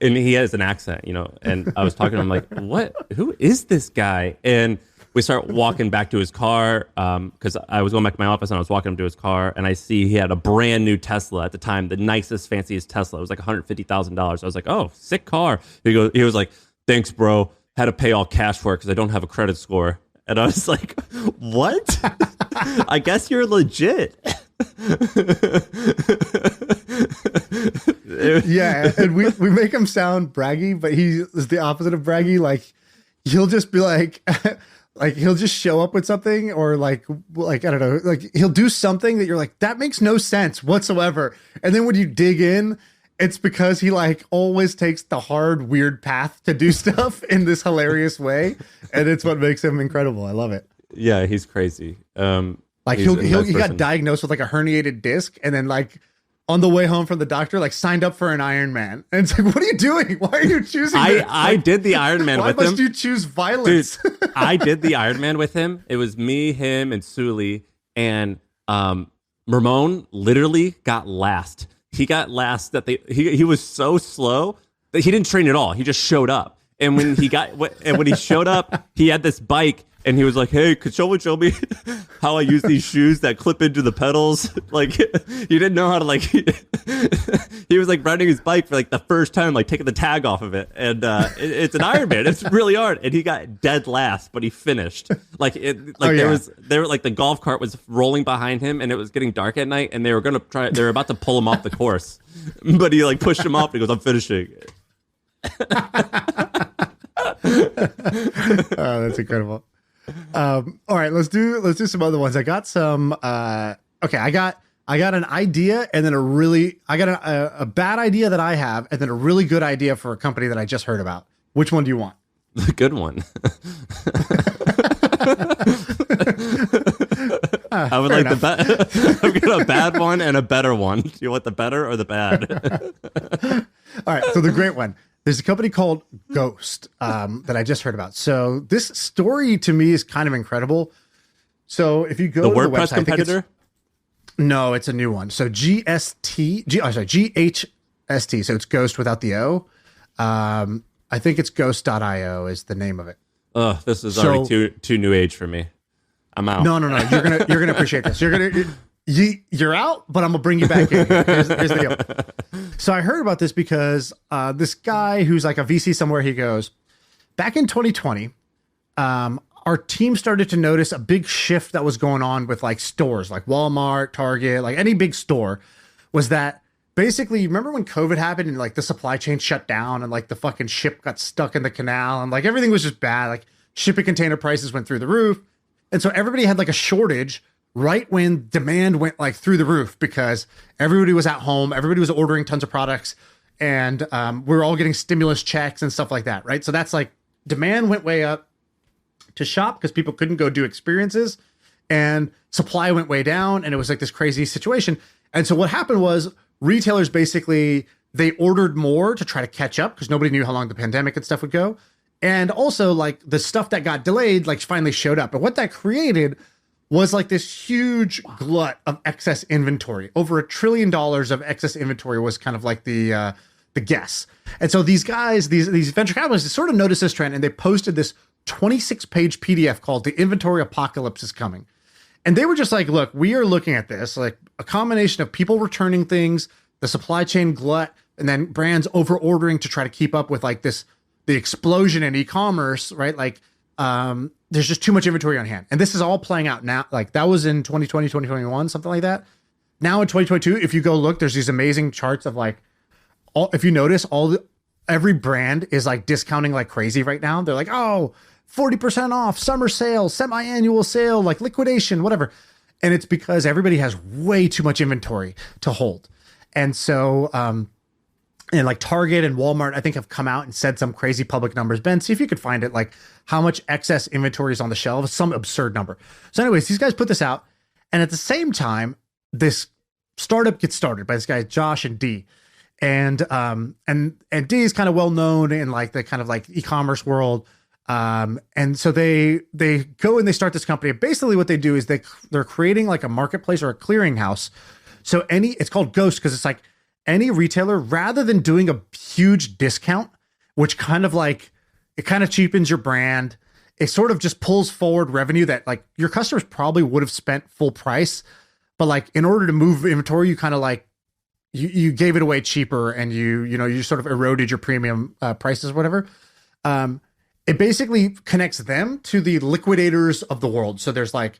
and he has an accent, and I was talking to him like, who is this guy? And we start walking back to his car because I was going back to my office and I was walking him to his car, and I see he had a brand new Tesla at the time, the nicest, fanciest Tesla. It was like $150,000. I was like, oh, sick car. He was like, thanks, bro. Had to pay all cash for it because I don't have a credit score. And I was like, what? I guess you're legit. Yeah, and we make him sound braggy, but he is the opposite of braggy. Like he'll just be like like he'll just show up with something, or like I don't know, like he'll do something that you're like, that makes no sense whatsoever. And then when you dig in, it's because he like always takes the hard, weird path to do stuff in this hilarious way, and it's what makes him incredible. I love it. Yeah, he's crazy. Like he got diagnosed with like a herniated disc, and then like on the way home from the doctor, like signed up for an Ironman. And it's like, what are you doing? Why are you choosing this? I did the Ironman with him. Why must you choose violence? Dude, I did the Ironman with him. It was me, him, and Sully. And Ramon literally got last. He got last. He was so slow that he didn't train at all. He just showed up. And when he showed up, he had this bike. And he was like, hey, could someone show me how I use these shoes that clip into the pedals? Like, he didn't know how to, like, he was, like, riding his bike for, like, the first time, like, taking the tag off of it. And it's an Ironman. It's really hard. And he got dead last, but he finished. Like, there were, like, the golf cart was rolling behind him, and it was getting dark at night, and they were about to pull him off the course. But he, like, pushed him off, and he goes, I'm finishing. Oh, that's incredible. All right, let's do some other ones. I got some. Okay, I got an idea, and then a bad idea that I have, and then a really good idea for a company that I just heard about. Which one do you want? The good one. I would like I've got a bad one and a better one. Do you want the better or the bad? All right, so the great one. There's a company called Ghost that I just heard about. So this story to me is kind of incredible. So if you go to the WordPress website, competitor? No, it's a new one. So GHST. So it's Ghost without the O. I think it's Ghost.io is the name of it. Oh, this is already too new age for me. I'm out. No. You're gonna appreciate this. You're out, but I'm gonna bring you back in. Here's the deal. So I heard about this because this guy who's like a VC somewhere, he goes, back in 2020, our team started to notice a big shift that was going on with like stores like Walmart, Target, like any big store, was that basically, remember when COVID happened and like the supply chain shut down and like the fucking ship got stuck in the canal and like everything was just bad. Like shipping container prices went through the roof. And so everybody had like a shortage right when demand went like through the roof because everybody was at home, everybody was ordering tons of products, and we were all getting stimulus checks and stuff like that, right? So that's like demand went way up to shop because people couldn't go do experiences, and supply went way down, and it was like this crazy situation. And so what happened was retailers basically, they ordered more to try to catch up because nobody knew how long the pandemic and stuff would go. And also like the stuff that got delayed, like finally showed up. And what that created was like this huge glut of excess inventory. Over $1 trillion of excess inventory was kind of like the guess. And so these guys, these venture capitalists sort of noticed this trend, and they posted this 26-page PDF called "The Inventory Apocalypse is Coming." And they were just like, look, we are looking at this like a combination of people returning things, the supply chain glut, and then brands over ordering to try to keep up with like the explosion in e-commerce, right? Like there's just too much inventory on hand. And this is all playing out now. Like that was in 2020, 2021, something like that. Now in 2022, if you go look, there's these amazing charts of like, if you notice, every brand is like discounting like crazy right now. They're like, oh, 40% off, summer sale, semi-annual sale, like liquidation, whatever. And it's because everybody has way too much inventory to hold. And so, and like Target and Walmart, I think, have come out and said some crazy public numbers. Ben, see if you could find it, like how much excess inventory is on the shelves, some absurd number. So anyways, these guys put this out. And at the same time, this startup gets started by this guy, Josh and D. And D is kind of well known in like the kind of like e-commerce world. And so they go and they start this company. Basically what they do is they're creating like a marketplace or a clearinghouse. So it's called Ghost because it's like any retailer, rather than doing a huge discount, which kind of like, it kind of cheapens your brand. It sort of just pulls forward revenue that like your customers probably would have spent full price. But like in order to move inventory, you kind of like, you gave it away cheaper, and you sort of eroded your premium prices or whatever. It basically connects them to the liquidators of the world. So there's like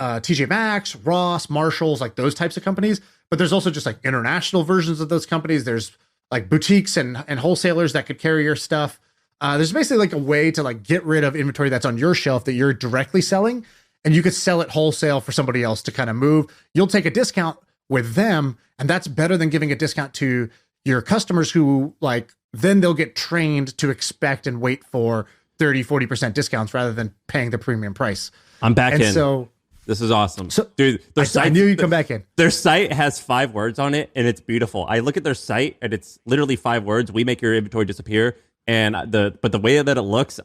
TJ Maxx, Ross, Marshalls, like those types of companies. But there's also just like international versions of those companies. There's like boutiques and wholesalers that could carry your stuff. There's basically like a way to like get rid of inventory that's on your shelf that you're directly selling, and you could sell it wholesale for somebody else to kind of move. You'll take a discount with them, and that's better than giving a discount to your customers who like, then they'll get trained to expect and wait for 30-40% discounts rather than paying the premium price. I'm back in. So this is awesome. So, dude, I knew you'd come back in. Their site has 5 words on it, and it's beautiful. I look at their site, and it's literally 5 words. We make your inventory disappear. And the way that it looks,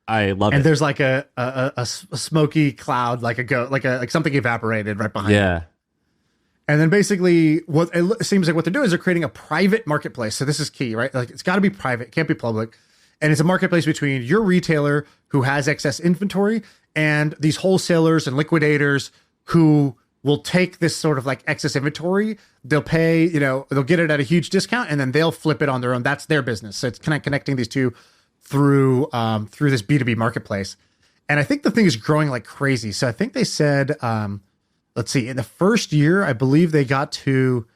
I love it. And there's like a smoky cloud, like like something evaporated right behind it. Yeah. And then basically what it seems like what they're doing is they're creating a private marketplace. So this is key, right? Like it's got to be private, it can't be public. And it's a marketplace between your retailer who has excess inventory and these wholesalers and liquidators who will take this sort of like excess inventory. They'll pay, they'll get it at a huge discount, and then they'll flip it on their own. That's their business. So it's kind of connecting these two through this B2B marketplace. And I think the thing is growing like crazy. So I think they said, let's see, in the first year, I believe they got to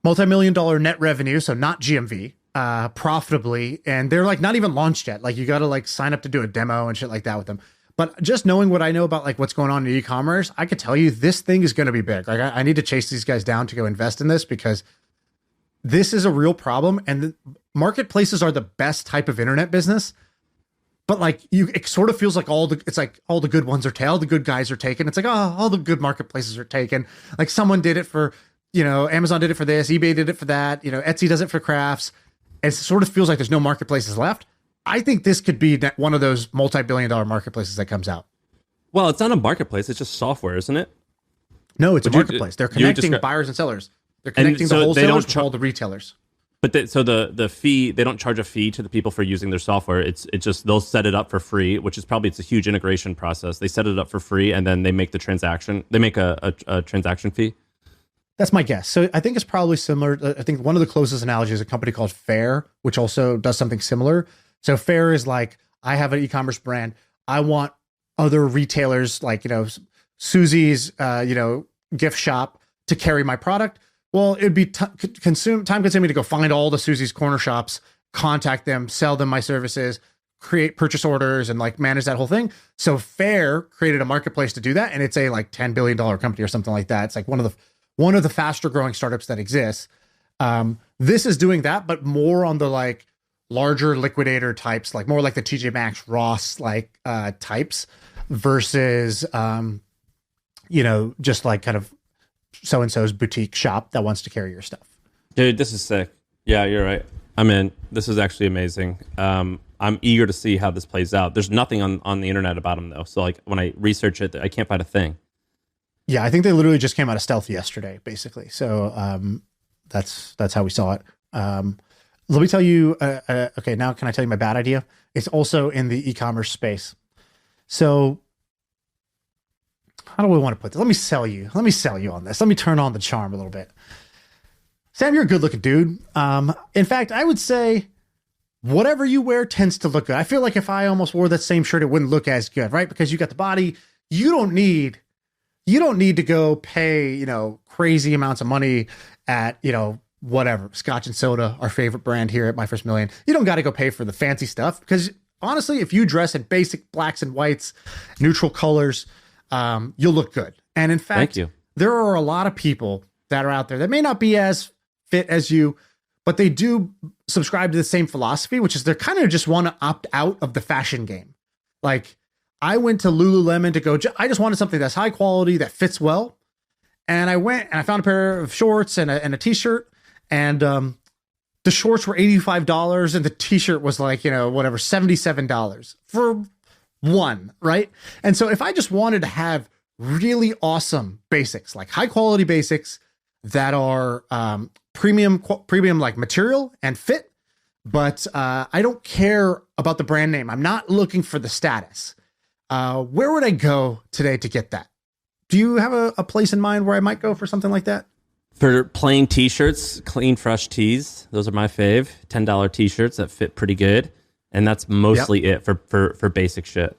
multi-million-dollar net revenue, so not GMV, profitably. And they're like not even launched yet. Like you got to like sign up to do a demo and shit like that with them. But just knowing what I know about like what's going on in e-commerce, I could tell you this thing is going to be big. Like I need to chase these guys down to go invest in this, because this is a real problem. And the marketplaces are the best type of internet business. But like it sort of feels like all the good ones are all the good guys are taken. It's like, oh, all the good marketplaces are taken. Like someone did it for, Amazon did it for this, eBay did it for that, Etsy does it for crafts. It sort of feels like there's no marketplaces left. I think this could be one of those multi-billion-dollar marketplaces that comes out. Well, it's not a marketplace; it's just software, isn't it? No, it's a marketplace. They're connecting buyers and sellers. They're connecting the wholesalers with all the retailers. But so the fee, they don't charge a fee to the people for using their software. It's just they'll set it up for free, which is probably, it's a huge integration process. They set it up for free, and then they make the transaction. They make a transaction fee. That's my guess. So I think it's probably similar. I think one of the closest analogies is a company called FAIRE, which also does something similar. So FAIRE is like, I have an e-commerce brand. I want other retailers like, Susie's, gift shop to carry my product. Well, it'd be time consuming to go find all the Susie's corner shops, contact them, sell them my services, create purchase orders, and like manage that whole thing. So FAIRE created a marketplace to do that. And it's a like $10 billion company or something like that. It's like one of the faster growing startups that exists. This is doing that, but more on the like larger liquidator types, like more like the TJ Maxx, Ross like types versus, just like kind of so-and-so's boutique shop that wants to carry your stuff. Dude, this is sick. Yeah, you're right. I'm in. This is actually amazing. I'm eager to see how this plays out. There's nothing on the internet about them though. So like when I research it, I can't find a thing. Yeah, I think they literally just came out of stealth yesterday, basically. So that's how we saw it. Let me tell you. Okay, now can I tell you my bad idea? It's also in the e-commerce space. So how do we want to put this? Let me sell you on this. Let me turn on the charm a little bit. Sam, you're a good looking dude. In fact, I would say whatever you wear tends to look good. I feel like if I almost wore that same shirt, it wouldn't look as good, right? Because you got the body. You don't need to go pay, crazy amounts of money at, whatever, Scotch and Soda, our favorite brand here at My First Million. You don't got to go pay for the fancy stuff because honestly, if you dress in basic blacks and whites, neutral colors, you'll look good. And in fact, there are a lot of people that are out there that may not be as fit as you, but they do subscribe to the same philosophy, which is they're kind of just want to opt out of the fashion game. Like I went to Lululemon to go, I just wanted something that's high quality, that fits well. And I went and I found a pair of shorts and a t-shirt, and the shorts were $85 and the t-shirt was like, $77 for one, right? And so if I just wanted to have really awesome basics, like high quality basics that are premium like material and fit, but I don't care about the brand name. I'm not looking for the status. Where would I go today to get that? Do you have a place in mind where I might go for something like that? For plain t-shirts, clean, fresh tees, those are my fave. $10 t-shirts that fit pretty good. And that's mostly it for basic shit.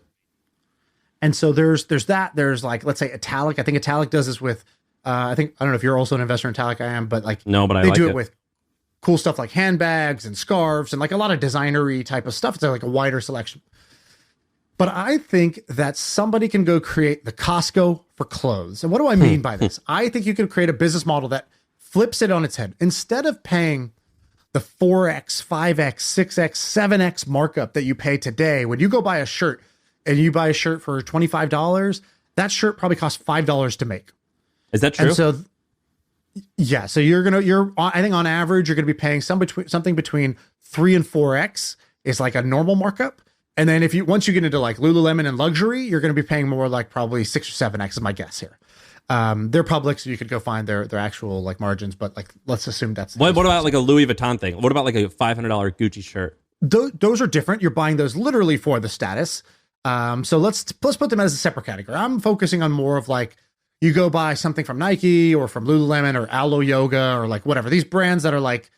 And so there's that. There's like, let's say Italic. I think Italic does this with, I don't know if you're also an investor in Italic. I am, but like, no, but they do it with cool stuff like handbags and scarves and like a lot of designery type of stuff. It's like a wider selection. But I think that somebody can go create the Costco for clothes. And what do I mean by this? I think you can create a business model that flips it on its head. Instead of paying the 4X, 5X, 6X, 7X markup that you pay today, when you go buy a shirt and you buy a shirt for $25, that shirt probably costs $5 to make. Is that true? And so, yeah. So I think on average, you're going to be paying something between 3 and 4X is like a normal markup. And then once you get into like Lululemon and luxury, you're going to be paying more like probably 6 or 7X is my guess here. They're public, so you could go find their actual like margins, but like, let's assume that's. What about like a Louis Vuitton thing? What about like a $500 Gucci shirt? Those are different. You're buying those literally for the status. So let's put them as a separate category. I'm focusing on more of like, you go buy something from Nike or from Lululemon or Alo Yoga or like whatever, these brands that are like,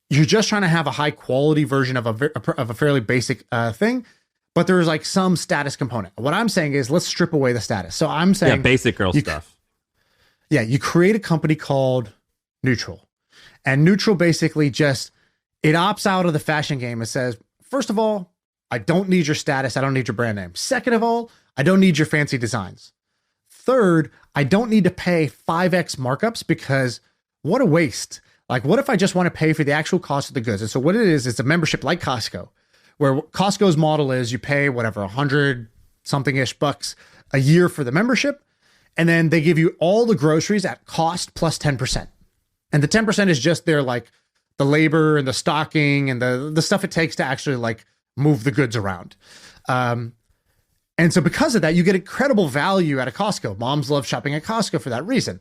you're just trying to have a high quality version of a fairly basic thing, but there's like some status component. What I'm saying is let's strip away the status. So I'm saying basic girl stuff. Yeah. You create a company called Neutral, and Neutral basically it opts out of the fashion game. It says, first of all, I don't need your status. I don't need your brand name. Second of all, I don't need your fancy designs. Third, I don't need to pay 5X markups because what a waste. Like, what if I just want to pay for the actual cost of the goods? And so what it is, it's a membership like Costco, where Costco's model is you pay whatever, 100 something-ish bucks a year for the membership. And then they give you all the groceries at cost plus 10%. And the 10% is just their like the labor and the stocking and the stuff it takes to actually like move the goods around. And so because of that, you get incredible value at a Costco. Moms love shopping at Costco for that reason.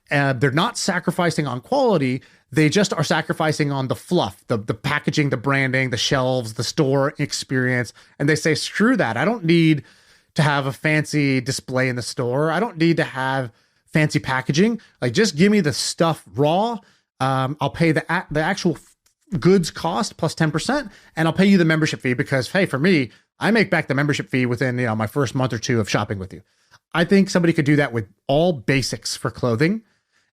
They're not sacrificing on quality. They just are sacrificing on the fluff, the packaging, the branding, the shelves, the store experience. And they say, screw that. I don't need to have a fancy display in the store. I don't need to have fancy packaging. Like, just give me the stuff raw. I'll pay the actual goods cost plus 10%, and I'll pay you the membership fee because, hey, for me, I make back the membership fee within my first month or two of shopping with you. I think somebody could do that with all basics for clothing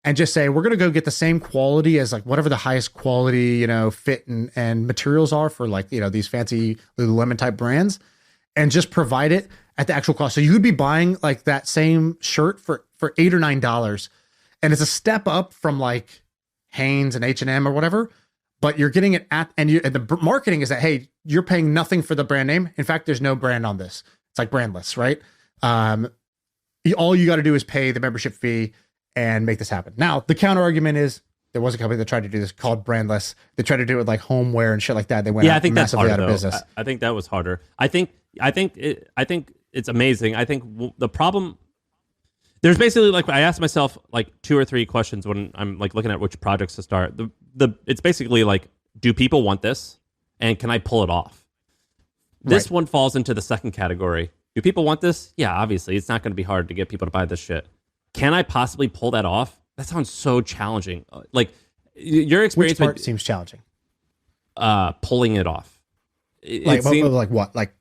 and just say, we're going to go get the same quality as like whatever the highest quality, fit and materials are for like, these fancy Lululemon type brands, and just provide it at the actual cost. So you would be buying like that same shirt for $8 or $9. And it's a step up from like Hanes and H&M or whatever, but you're getting it and the marketing is that, hey, you're paying nothing for the brand name. In fact, there's no brand on this. It's like brandless, right? All you got to do is pay the membership fee and make this happen. Now, the counter argument is there was a company that tried to do this called brandless. They tried to do it with like homeware and shit like that. They went I think that's massively harder, out of business. I think that was harder. I think it's amazing. I think the problem, there's basically like, I asked myself like 2 or 3 questions when I'm like looking at which projects to start. It's basically like, do people want this? And can I pull it off? This one falls into the second category. Do people want this? Yeah, obviously. It's not going to be hard to get people to buy this shit. Can I possibly pull that off? That sounds so challenging. Like your experience Which part seems challenging? Pulling it off. Like what? Like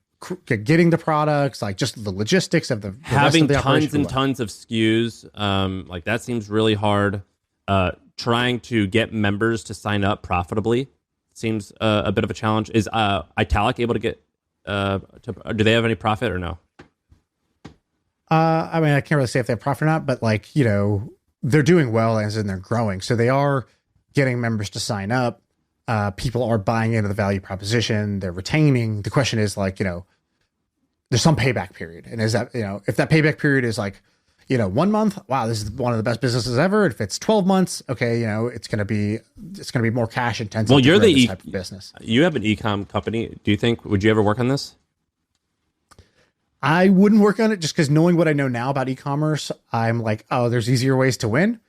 getting the products, like just the logistics of the having rest of the tons and tons of SKUs. Like that seems really hard. Trying to get members to sign up profitably seems a bit of a challenge. Is Italic able to get? Do they have any profit or no? I mean, I can't really say if they have profit or not, but like, you know, they're doing well as in they're growing. So they are getting members to sign up. People are buying into the value proposition. They're retaining. The question is like, you know, there's some payback period. And is that, you know, if that payback period is like, you know, 1 month, wow, this is one of the best businesses ever. If it's 12 months, okay, you know, it's going to be more cash intensive. Well, you're the type of business. You have an e-com company. Do you think, would you ever work on this? I wouldn't work on it just because knowing what I know now about e-commerce, I'm like, oh, there's easier ways to win.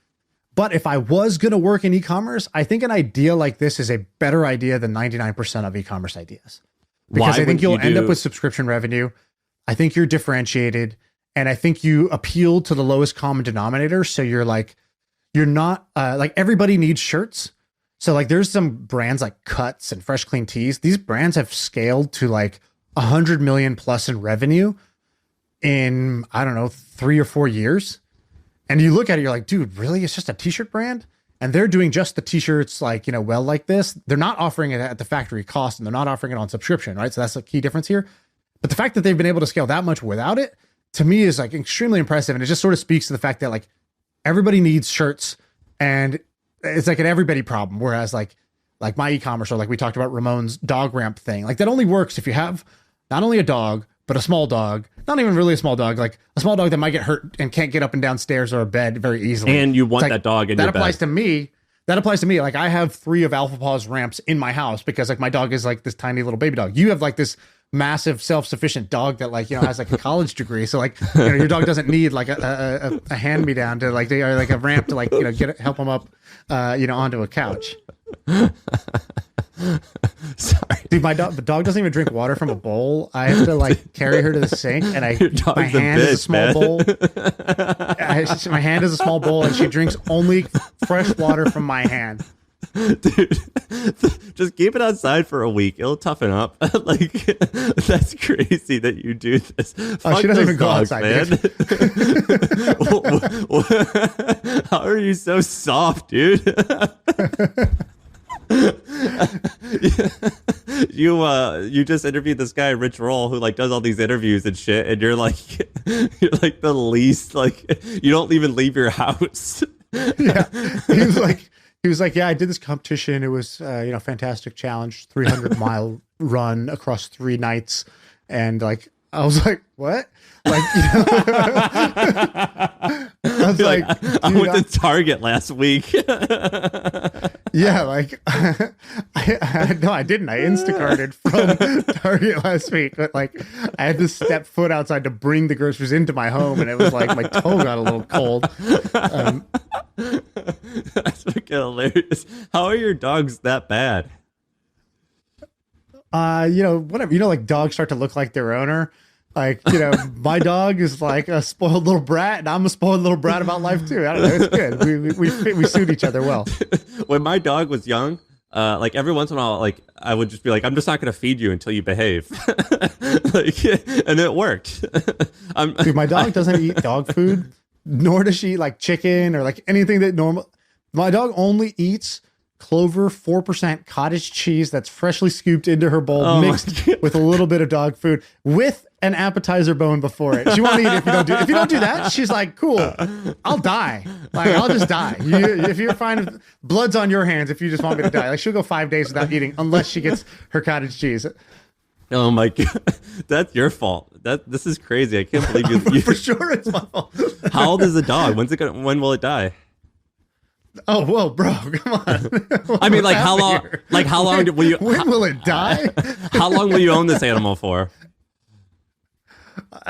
But if I was going to work in e-commerce, I think an idea like this is a better idea than 99% of e-commerce ideas. Because I think you'll end up with subscription revenue. I think you're differentiated. And I think you appeal to the lowest common denominator. So you're like, you're not like everybody needs shirts. So like there's some brands like Cuts and Fresh Clean Tees. These brands have scaled to like 100 million plus in revenue in, I don't know, 3 or 4 years. And you look at it, you're like, dude, really? It's just a t-shirt brand? And they're doing just the t-shirts like, you know, well, like this. They're not offering it at the factory cost and they're not offering it on subscription, right? So that's a key difference here. But the fact that they've been able to scale that much without it, to me is like extremely impressive. And it just sort of speaks to the fact that like everybody needs shirts and it's like an everybody problem. Whereas like my e-commerce or like we talked about Ramon's dog ramp thing, like that only works if you have not only a dog, but a small dog, not even really a small dog, like a small dog that might get hurt and can't get up and down stairs or a bed very easily. And you want like, that dog in your bed. That applies to me. That applies to me. Like I have 3 of Alpha Paw's ramps in my house because like my dog is like this tiny little baby dog. You have like this massive self-sufficient dog that like, you know, has like a college degree. So like, you know, your dog doesn't need like a hand-me-down to like, or like a ramp to like, you know, help him up, you know, onto a couch. Sorry, dude, the dog doesn't even drink water from a bowl. I have to like carry her to the sink, and my hand is a small bowl. My hand is a small bowl, and she drinks only fresh water from my hand. Dude, just keep it outside for a week. It'll toughen up. Like that's crazy that you do this. Oh, she doesn't even go outside, man. How are you so soft, dude? You just interviewed this guy Rich Roll who like does all these interviews and shit, and you're like the least, like you don't even leave your house. Yeah, he was like, yeah, I did this competition. It was you know, fantastic challenge, 300-mile run across 3 nights, and like I was like, what? Like, you know, I was like, I went to Target last week. Yeah, like no, I didn't. I Instacarted from Target last week, but like I had to step foot outside to bring the groceries into my home, and it was like my toe got a little cold. That's fucking hilarious. How are your dogs that bad? You know, whatever. You know, like dogs start to look like their owner. Like, you know, my dog is like a spoiled little brat, and I'm a spoiled little brat about life too. I don't know. It's good. We suit each other well. When my dog was young, like every once in a while, like I would just be like, I'm just not going to feed you until you behave. Like, and it worked. Dude, my dog doesn't eat dog food, nor does she eat like chicken or like anything that normal. My dog only eats Clover 4% cottage cheese that's freshly scooped into her bowl, mixed with a little bit of dog food with an appetizer bone before it. She won't eat it if you don't do that. She's like, cool, I'll die. Like, I'll just die. If you're fine with blood's on your hands, if you just want me to die, like, she'll go 5 days without eating unless she gets her cottage cheese. Oh my God, that's your fault. This is crazy. I can't believe you. For sure, it's my fault. How old is the dog? When will it die? Oh, whoa, bro, come on. I mean, like, how long? Here? Like, how long will you? When will it die? How long will you own this animal for?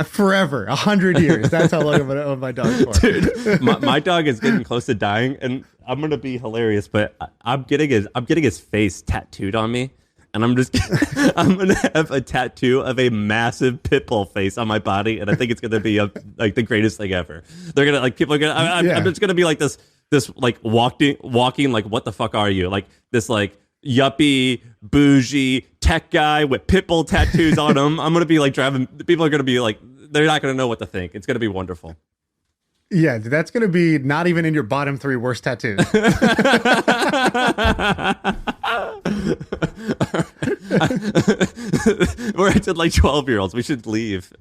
Forever, 100 years. That's how long I'm gonna own my dog for. Dude, my dog is getting close to dying, and I'm gonna be hilarious, but I'm getting his face tattooed on me, and I'm gonna have a tattoo of a massive pit bull face on my body, and I think it's gonna be like the greatest thing ever. They're gonna like people are gonna. I'm just gonna be like this like walking like, what the fuck are you, like this like yuppie bougie tech guy with pit bull tattoos on him. I'm gonna be like driving. People are gonna be like, they're not gonna know what to think. It's gonna be wonderful. Yeah, that's gonna be not even in your bottom 3 worst tattoos. We're acting like 12-year-olds. We should leave.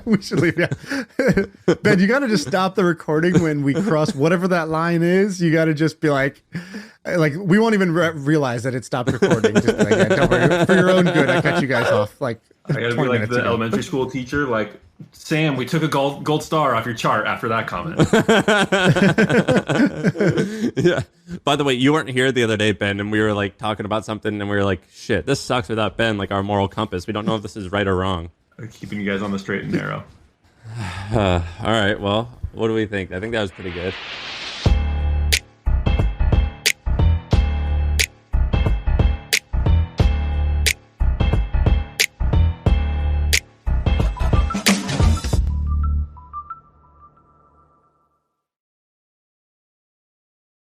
We should leave. Yeah, Ben, you got to just stop the recording when we cross whatever that line is. You got to just be like we won't even realize that it stopped recording. Just like, yeah, don't worry. For your own good, I cut you guys off. Like, I gotta be like the elementary school teacher. Like, Sam, we took a gold star off your chart after that comment. Yeah. By the way, you weren't here the other day, Ben, and we were like talking about something, and we were like, "Shit, this sucks without Ben." Like our moral compass, we don't know if this is right or wrong. Keeping you guys on the straight and narrow. All right. Well, what do we think? I think that was pretty good.